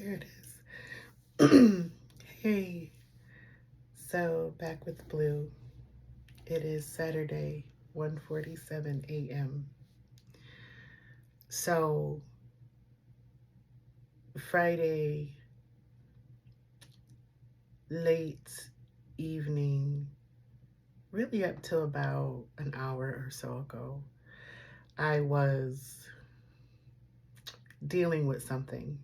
There it is. Hey, so back with Blue. It is Saturday, 1:47 a.m. So Friday late evening, really up till about an hour or so ago, I was dealing with something.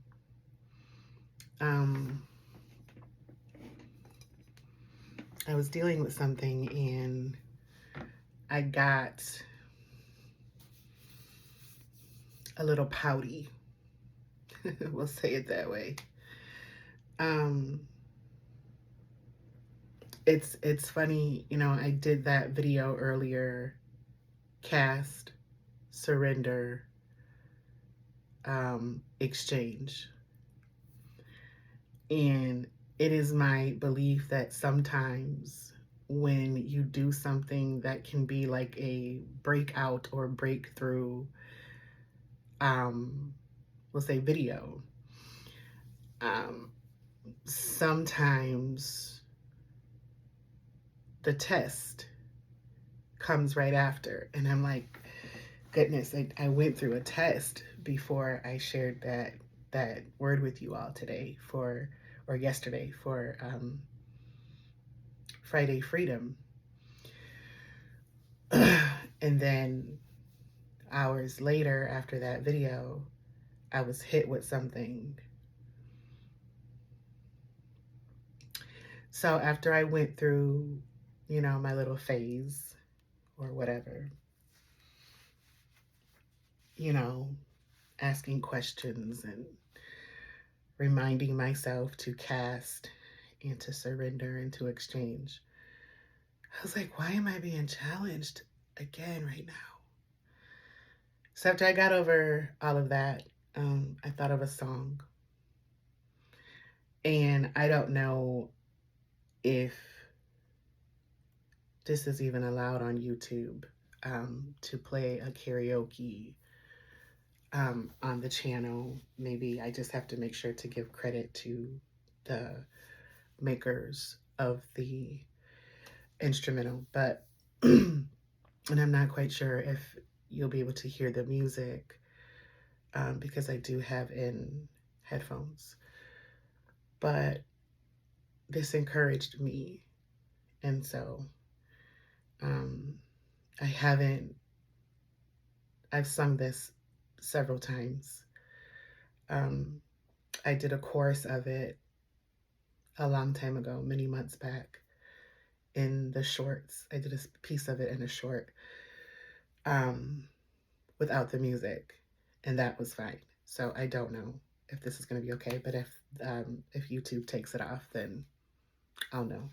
Um, I was dealing with something and I got a little pouty. We'll say it that way. Um, it's funny, I did that video earlier, cast, surrender, exchange. And it is my belief that sometimes when you do something that can be like a breakout or breakthrough, um, we'll say video, um, sometimes the test comes right after. And I'm like, goodness, I went through a test before I shared that word with you all today or yesterday for Friday Freedom. And then hours later after that video, I was hit with something. So after I went through, my little phase or whatever, asking questions and reminding myself to cast and to surrender and to exchange, I was like, why am I being challenged again right now? So after I got over all of that, I thought of a song. And I don't know if this is even allowed on YouTube, to play a karaoke on the channel. Maybe I just have to make sure to give credit to the makers of the instrumental. But, and I'm not quite sure if you'll be able to hear the music because I do have in headphones. But this encouraged me. And so I've sung this several times. I did a chorus of it a long time ago, many months back in the shorts. I did a piece of it in a short without the music, and that was fine. So I don't know if this is going to be okay, but if YouTube takes it off, then I'll know.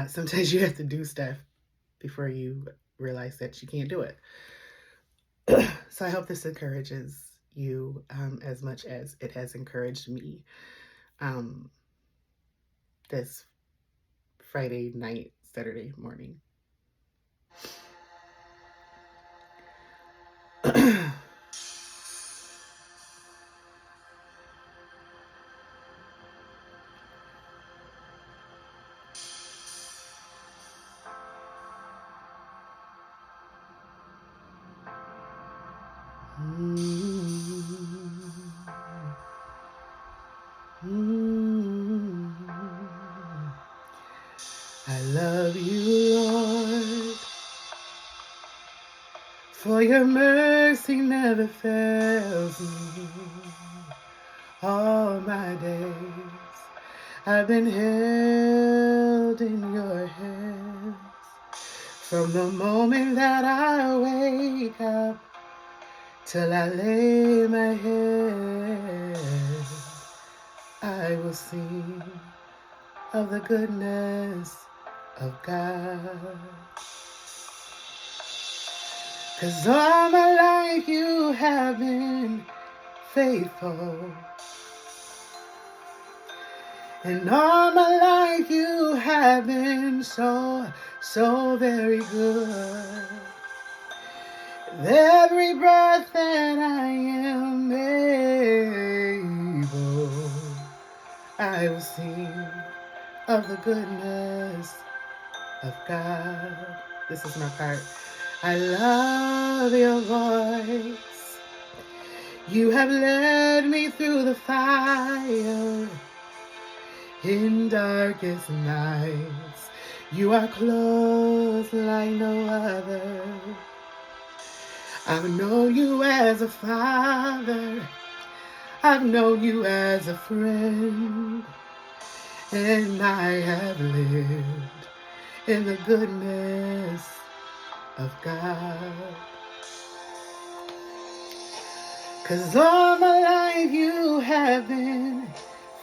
Sometimes you have to do stuff before you realize that you can't do it. So I hope this encourages you as much as it has encouraged me this Friday night, Saturday morning. I love you, Lord, for your mercy never fails me. All my days I've been held in your hands. From the moment that I wake up till I lay my head, I will sing of the goodness of God. 'Cause all my life you have been faithful. And all my life you have been so, so very good. With every breath that I am able, I will sing of the goodness of God. This is my part. I love your voice. You have led me through the fire in darkest nights. You are close like no other. I've known you as a father. I've known you as a friend. And I have lived in the goodness of God. 'Cause all my life you have been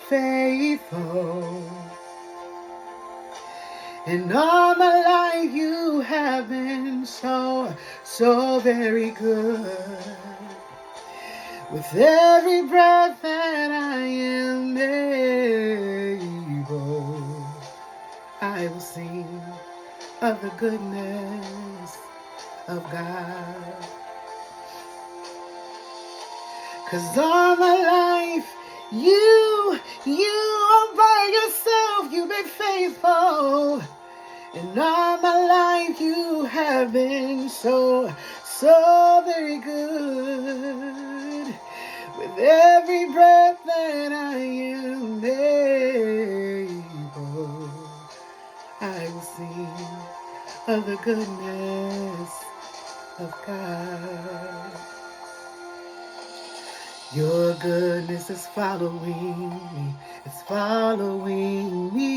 faithful. And all my life you have been so, so very good. With every breath that I am able, I will sing of the goodness of God. 'Cause all my life, you all by yourself, you've been faithful. And all my life you have been so, so very good. With every breath that I am able, I will sing of the goodness of God. Your goodness is following me, it's following me.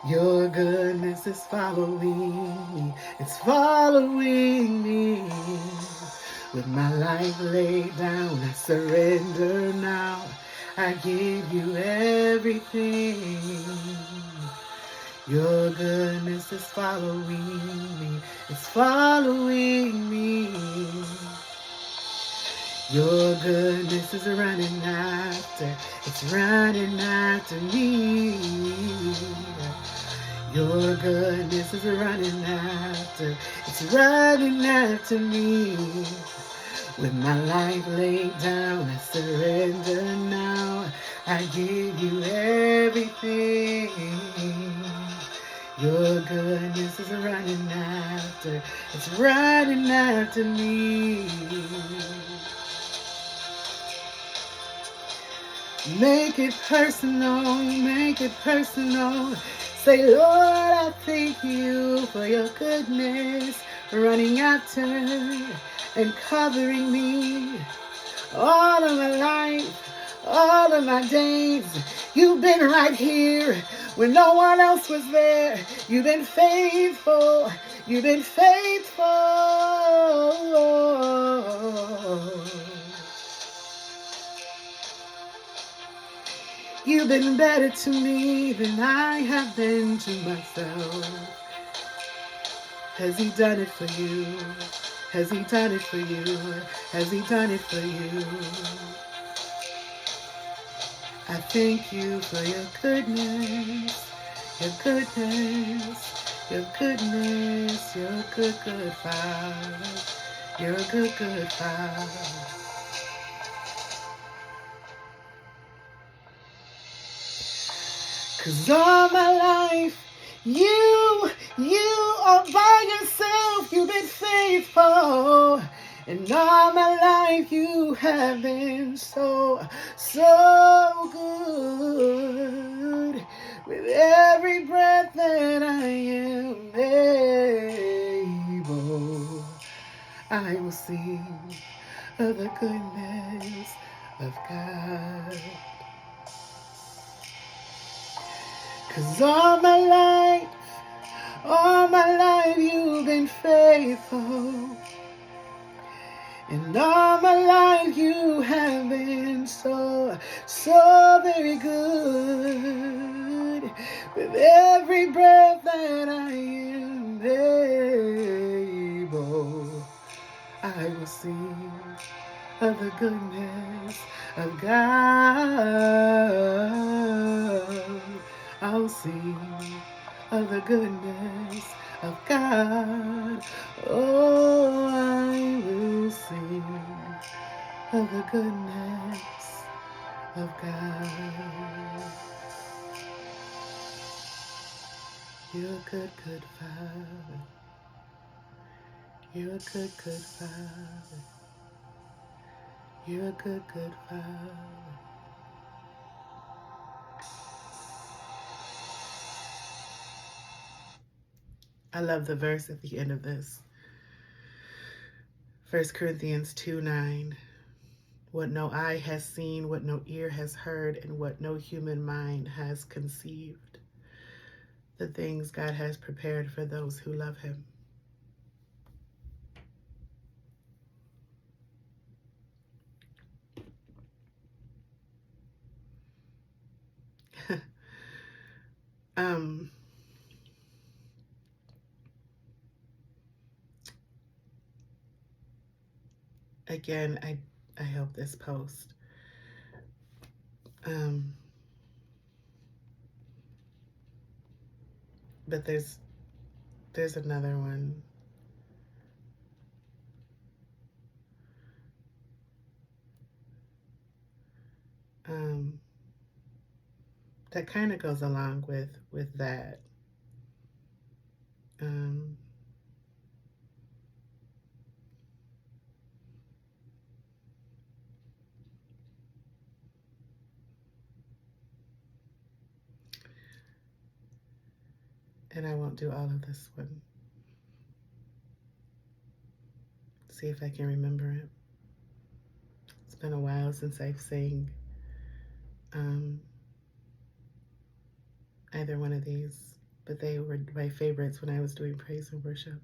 Your goodness is following me, it's following me. With my life laid down, I surrender now. I give you everything. Your goodness is following me, it's following me. Your goodness is running after, it's running after me. Your goodness is running after, it's running after me. With my life laid down, I surrender now. I give you everything. Your goodness is running after, it's running after me. Make it personal, make it personal. Say, Lord, I thank you for your goodness, running after and covering me all of my life, all of my days. You've been right here when no one else was there. You've been faithful, you've been faithful. You've been better to me than I have been to myself. Has he done it for you? Has he done it for you? Has he done it for you? I thank you for your goodness, your goodness, your goodness. You're a good, good Father. You're a good, good Father. 'Cause all my life, you all by yourself, you've been faithful. And all my life you have been so, so good. With every breath that I am able, I will sing of the goodness of God. 'Cause all my life you've been faithful. And all my life you have been so, so very good. With every breath that I am able, I will sing of the goodness of God. I'll sing of the goodness of God. Oh, I will sing of the goodness of God. You're a good, good Father. You're a good, good Father. You're a good, good Father. I love the verse at the end of this. 1 Corinthians 2:9. What no eye has seen, what no ear has heard, and what no human mind has conceived. The things God has prepared for those who love him. um, again, I hope this post. But there's another one. That kind of goes along with that. And I won't do all of this one. See if I can remember it. It's been a while since I've sang either one of these, but they were my favorites when I was doing praise and worship.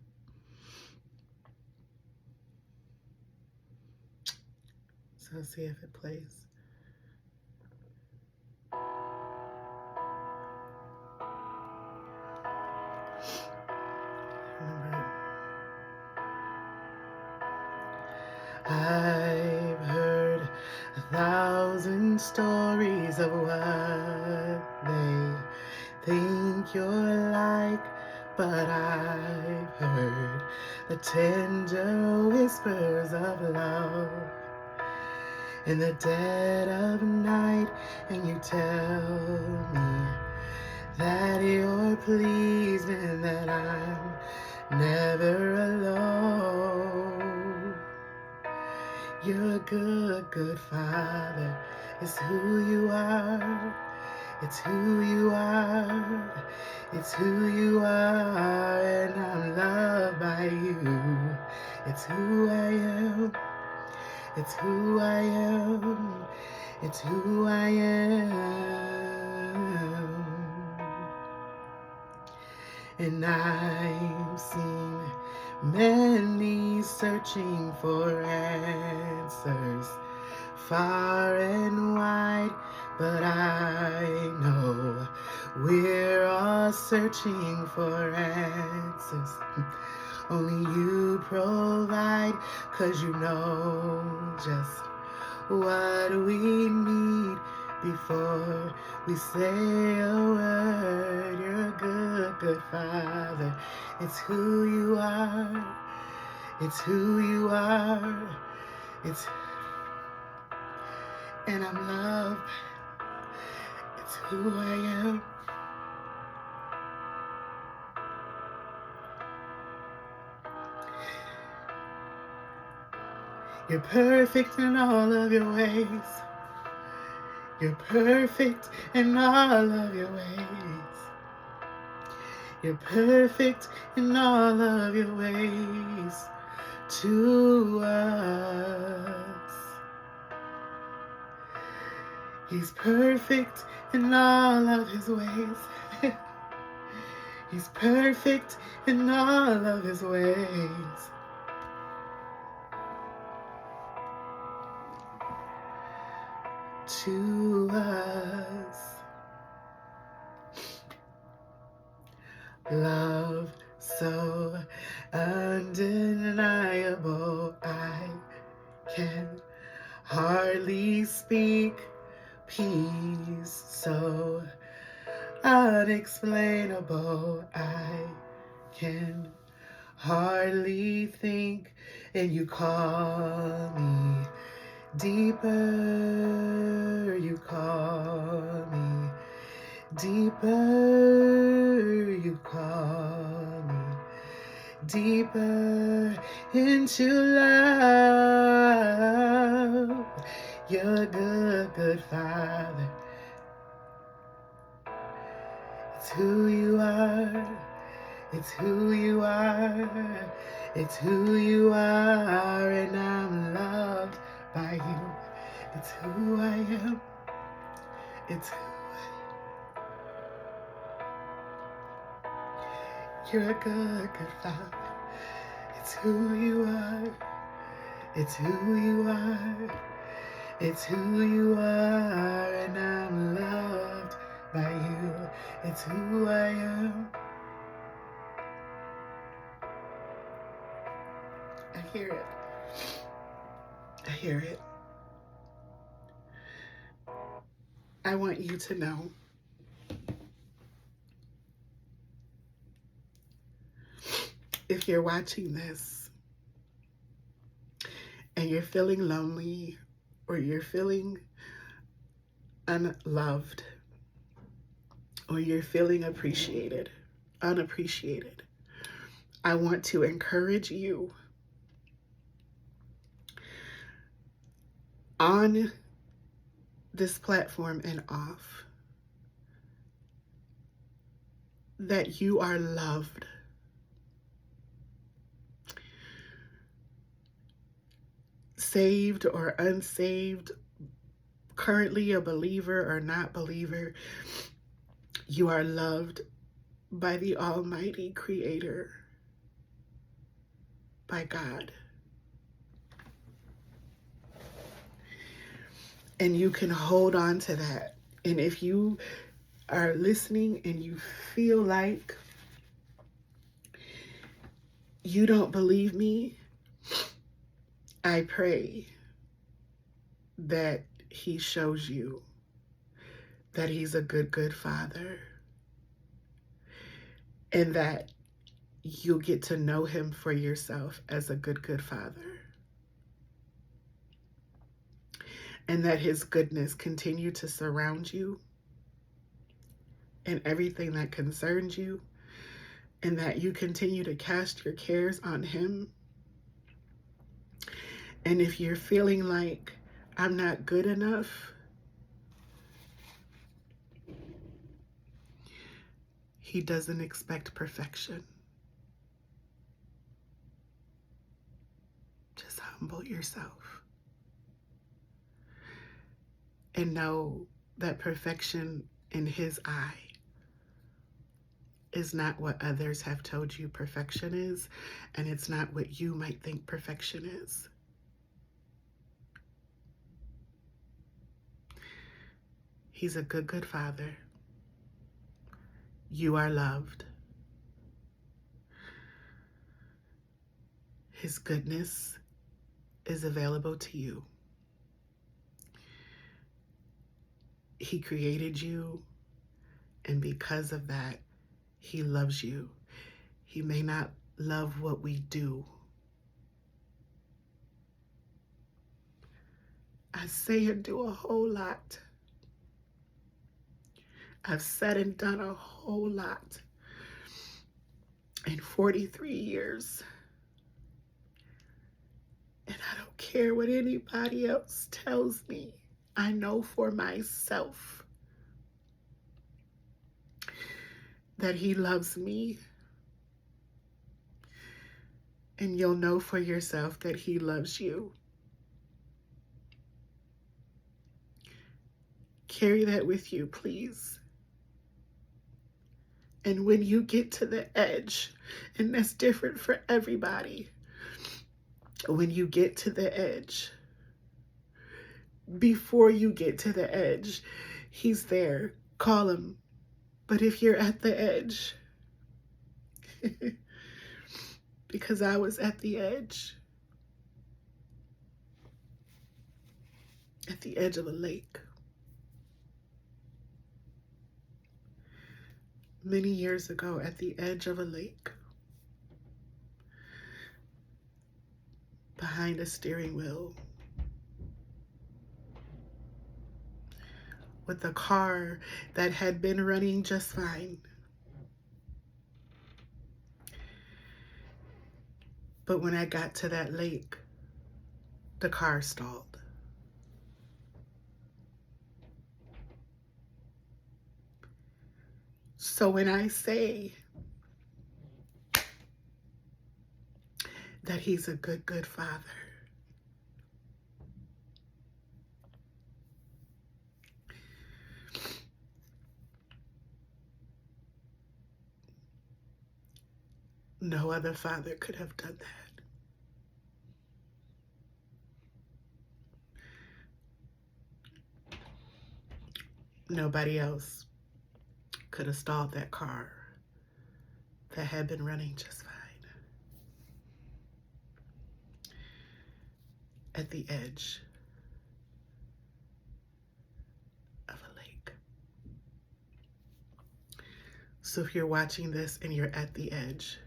So I'll see if it plays. Remember it. I've heard 1,000 stories of what they think you're like, but I've heard the tender whispers of love in the dead of night, and you tell me that you're pleased and that I'm never alone. You're a good, good Father. It's who you are. It's who you are. It's who you are, and I'm loved by you. It's who I am. It's who I am. It's who I am. And I've seen many searching for answers far and wide, but I know we're all searching for answers. Only you provide, 'cause you know just what we need before we say a word. You're a good, good Father. It's who you are. It's who you are. And I'm loved. It's who I am. You're perfect in all of your ways. You're perfect in all of your ways. You're perfect in all of your ways to us. He's perfect in all of his ways. He's perfect in all of his ways. To us. Love so undeniable, I can hardly speak. Peace so unexplainable, I can hardly think. And you call me deeper, you call me, deeper you call me, deeper into love. You're a good, good Father. It's who you are. It's who you are. It's who you are, and I'm loved by you. It's who I am. It's who you're a good, good Father. It's who you are. It's who you are. It's who you are, and I'm loved by you. It's who I am. I hear it. I hear it. I want you to know if you're watching this and you're feeling lonely or you're feeling unloved or you're feeling unappreciated, I want to encourage you on this platform and off that you are loved. Saved or unsaved, currently a believer or not believer, you are loved by the Almighty Creator, by God. And you can hold on to that. And if you are listening and you feel like you don't believe me, I pray that He shows you that He's a good, good Father, and that you'll get to know Him for yourself as a good, good Father, and that His goodness continue to surround you and everything that concerns you, and that you continue to cast your cares on Him. And if you're feeling like I'm not good enough, He doesn't expect perfection. Just humble yourself and know that perfection in His eye is not what others have told you perfection is, and it's not what you might think perfection is. He's a good, good Father. You are loved. His goodness is available to you. He created you, and because of that, He loves you. He may not love what we do. I say and do a whole lot. I've said and done a whole lot in 43 years. And I don't care what anybody else tells me. I know for myself that He loves me. And you'll know for yourself that He loves you. Carry that with you, please. And when you get to the edge, and that's different for everybody, when you get to the edge, before you get to the edge, He's there. Call Him. But if you're at the edge, because I was at the edge of a lake many years ago, at the edge of a lake, behind a steering wheel, with a car that had been running just fine. But when I got to that lake, the car stalled. So when I say that he's a good, good father, no other father could have done that. Nobody else could have stalled that car that had been running just fine at the edge of a lake. So if you're watching this and you're at the edge,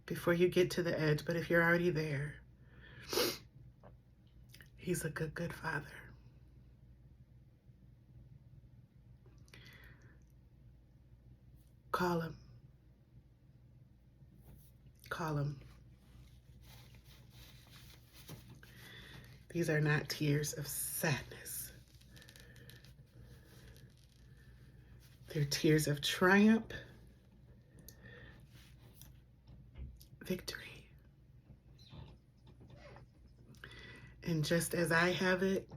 before you get to the edge, but if you're already there, he's a good, good father. Call him. Call him. These are not tears of sadness. They're tears of triumph, victory. And just as I have it,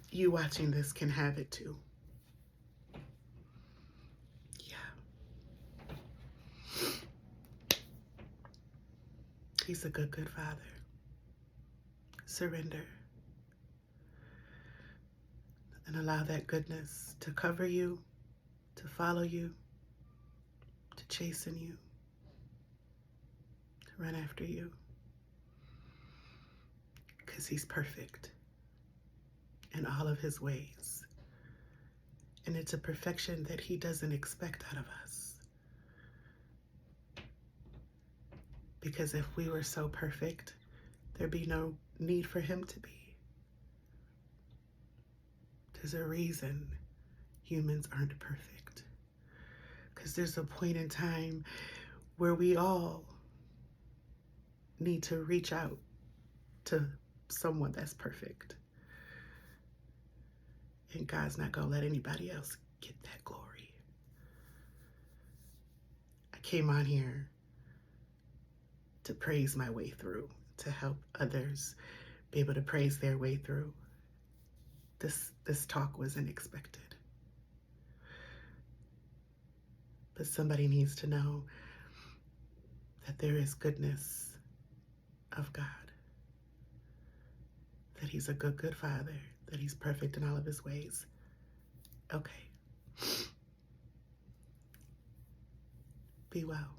you watching this can have it too. Yeah. He's a good, good father. Surrender. And allow that goodness to cover you, to follow you, to chasten you, to run after you. Because he's perfect in all of his ways. And it's a perfection that he doesn't expect out of us. Because if we were so perfect, there'd be no need for him to be. There's a reason humans aren't perfect. Because there's a point in time where we all need to reach out to someone that's perfect. And God's not going to let anybody else get that glory. I came on here to praise my way through, to help others be able to praise their way through. This talk wasn't expected. But somebody needs to know that there is goodness of God. That he's a good, good father. That he's perfect in all of his ways. Okay. Be well.